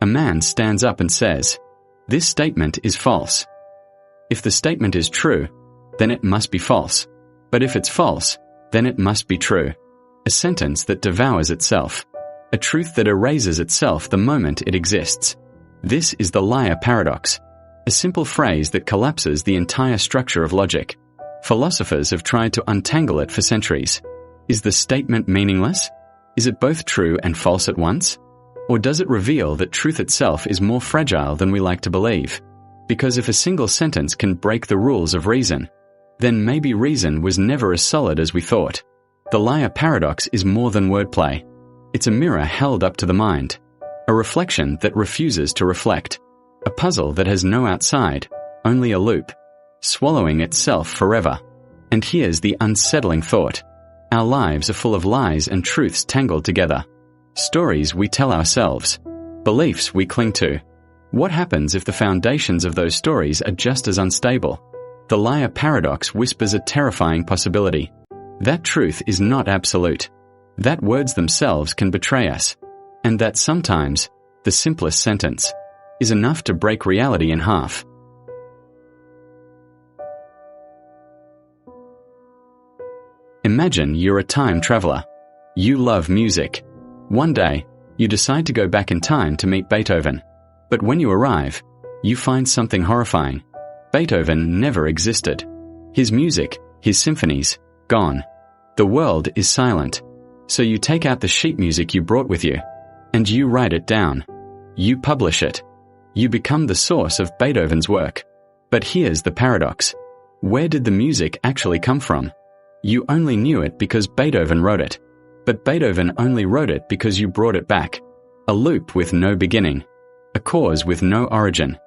A man stands up and says, "This statement is false." If the statement is true, then it must be false. But if it's false, then it must be true. A sentence that devours itself. A truth that erases itself the moment it exists. This is the liar paradox. A simple phrase that collapses the entire structure of logic. Philosophers have tried to untangle it for centuries. Is the statement meaningless? Is it both true and false at once? Or does it reveal that truth itself is more fragile than we like to believe? Because if a single sentence can break the rules of reason, then maybe reason was never as solid as we thought. The liar paradox is more than wordplay. It's a mirror held up to the mind. A reflection that refuses to reflect. A puzzle that has no outside, only a loop. Swallowing itself forever. And here's the unsettling thought. Our lives are full of lies and truths tangled together. Stories we tell ourselves. Beliefs we cling to. What happens if the foundations of those stories are just as unstable? The liar paradox whispers a terrifying possibility. That truth is not absolute. That words themselves can betray us. And that sometimes, the simplest sentence, is enough to break reality in half. Imagine you're a time traveler. You love music. One day, you decide to go back in time to meet Beethoven. But when you arrive, you find something horrifying. Beethoven never existed. His music, his symphonies, gone. The world is silent. So you take out the sheet music you brought with you, and you write it down. You publish it. You become the source of Beethoven's work. But here's the paradox. Where did the music actually come from? You only knew it because Beethoven wrote it. But Beethoven only wrote it because you brought it back. A loop with no beginning. A cause with no origin.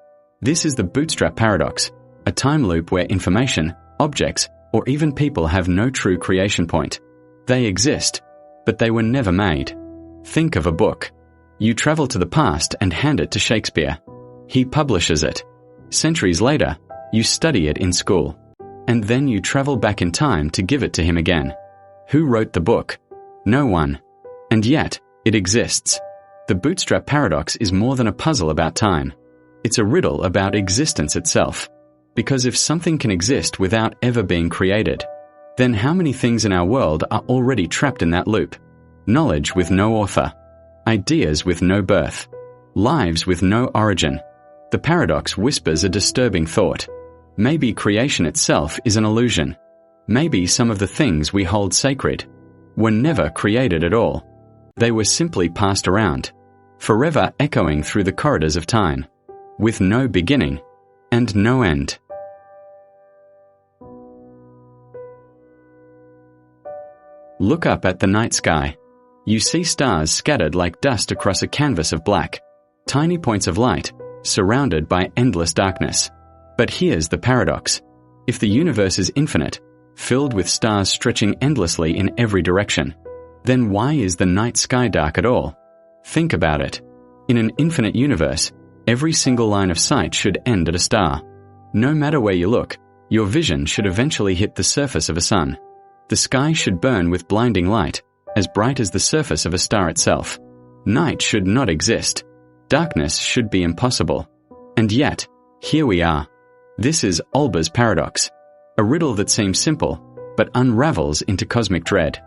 This is the Bootstrap Paradox, a time loop where information, objects, or even people have no true creation point. They exist, but they were never made. Think of a book. You travel to the past and hand it to Shakespeare. He publishes it. Centuries later, you study it in school. And then you travel back in time to give it to him again. Who wrote the book? No one. And yet, it exists. The Bootstrap Paradox is more than a puzzle about time. It's a riddle about existence itself. Because if something can exist without ever being created, then how many things in our world are already trapped in that loop? Knowledge with no author. Ideas with no birth. Lives with no origin. The paradox whispers a disturbing thought. Maybe creation itself is an illusion. Maybe some of the things we hold sacred were never created at all. They were simply passed around, forever echoing through the corridors of time, with no beginning and no end. Look up at the night sky. You see stars scattered like dust across a canvas of black, tiny points of light, surrounded by endless darkness. But here's the paradox. If the universe is infinite, filled with stars stretching endlessly in every direction, then why is the night sky dark at all? Think about it. In an infinite universe, every single line of sight should end at a star. No matter where you look, your vision should eventually hit the surface of a sun. The sky should burn with blinding light, as bright as the surface of a star itself. Night should not exist. Darkness should be impossible. And yet, here we are. This is Olbers Paradox, a riddle that seems simple, but unravels into cosmic dread.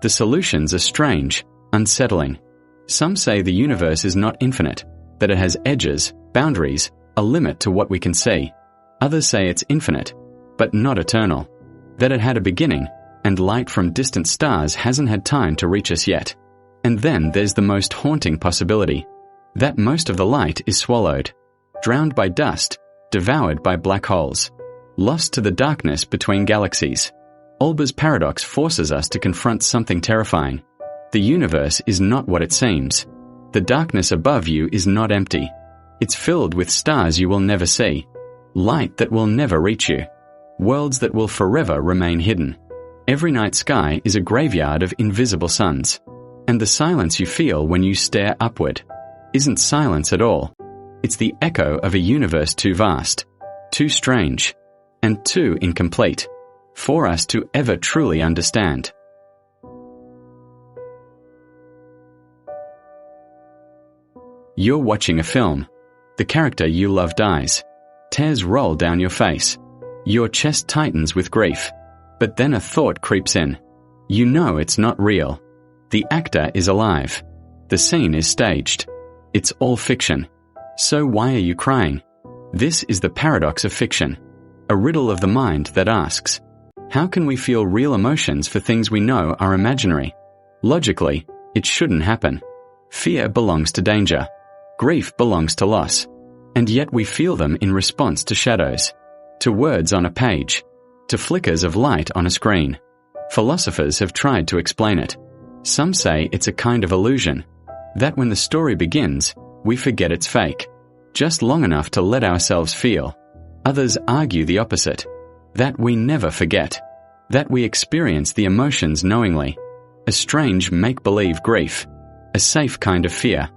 The solutions are strange, unsettling. Some say the universe is not infinite, that it has edges, boundaries, a limit to what we can see. Others say it's infinite, but not eternal. That it had a beginning, and light from distant stars hasn't had time to reach us yet. And then there's the most haunting possibility, that most of the light is swallowed, drowned by dust, devoured by black holes, lost to the darkness between galaxies. Olbers Paradox forces us to confront something terrifying. The universe is not what it seems. The darkness above you is not empty. It's filled with stars you will never see, light that will never reach you, worlds that will forever remain hidden. Every night sky is a graveyard of invisible suns, and the silence you feel when you stare upward isn't silence at all. It's the echo of a universe too vast, too strange, and too incomplete for us to ever truly understand. You're watching a film. The character you love dies. Tears roll down your face. Your chest tightens with grief. But then a thought creeps in. You know it's not real. The actor is alive. The scene is staged. It's all fiction. So why are you crying? This is the paradox of fiction. A riddle of the mind that asks, how can we feel real emotions for things we know are imaginary? Logically, it shouldn't happen. Fear belongs to danger. Grief belongs to loss. And yet we feel them in response to shadows, to words on a page, to flickers of light on a screen. Philosophers have tried to explain it. Some say it's a kind of illusion, that when the story begins, we forget it's fake, just long enough to let ourselves feel. Others argue the opposite, that we never forget, that we experience the emotions knowingly. A strange make-believe grief, a safe kind of fear,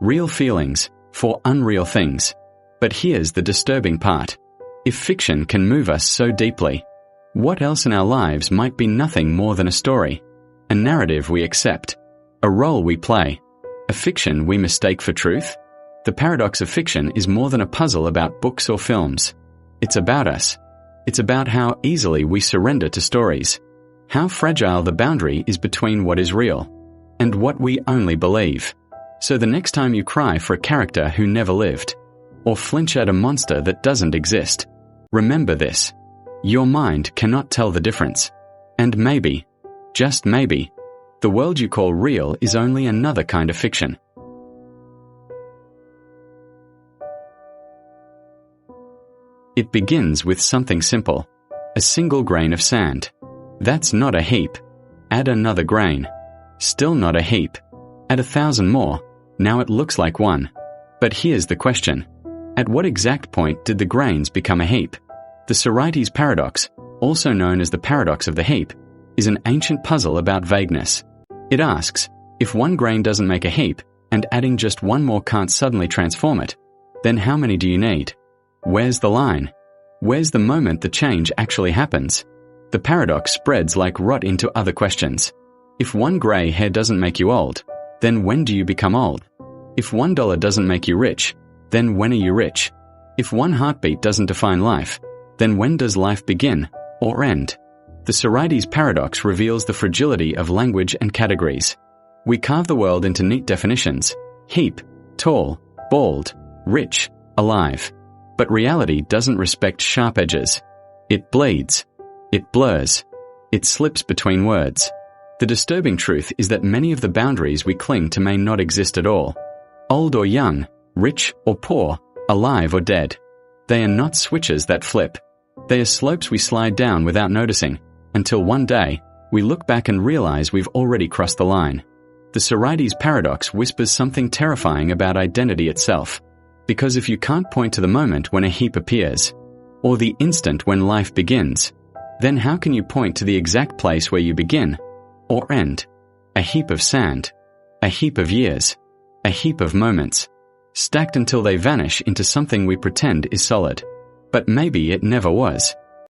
real feelings for unreal things. But here's the disturbing part. If fiction can move us so deeply, what else in our lives might be nothing more than a story, a narrative we accept, a role we play, a fiction we mistake for truth? The paradox of fiction is more than a puzzle about books or films. It's about us. It's about how easily we surrender to stories, how fragile the boundary is between what is real and what we only believe. So the next time you cry for a character who never lived, or flinch at a monster that doesn't exist, remember this. Your mind cannot tell the difference. And maybe, just maybe, the world you call real is only another kind of fiction. It begins with something simple, a single grain of sand. That's not a heap. Add another grain. Still not a heap. Add 1,000 more. Now it looks like one. But here's the question. At what exact point did the grains become a heap? The Sorites Paradox, also known as the paradox of the heap, is an ancient puzzle about vagueness. It asks, if one grain doesn't make a heap, and adding just one more can't suddenly transform it, then how many do you need? Where's the line? Where's the moment the change actually happens? The paradox spreads like rot into other questions. If one gray hair doesn't make you old, then when do you become old? If $1 doesn't make you rich, then when are you rich? If one heartbeat doesn't define life, then when does life begin or end? The Sorites Paradox reveals the fragility of language and categories. We carve the world into neat definitions: heap, tall, bald, rich, alive. But reality doesn't respect sharp edges. It bleeds. It blurs. It slips between words. The disturbing truth is that many of the boundaries we cling to may not exist at all. Old or young, rich or poor, alive or dead. They are not switches that flip. They are slopes we slide down without noticing, until one day, we look back and realize we've already crossed the line. The Sorites Paradox whispers something terrifying about identity itself. Because if you can't point to the moment when a heap appears, or the instant when life begins, then how can you point to the exact place where you begin or end? A heap of sand, a heap of years, a heap of moments, stacked until they vanish into something we pretend is solid. But maybe it never was.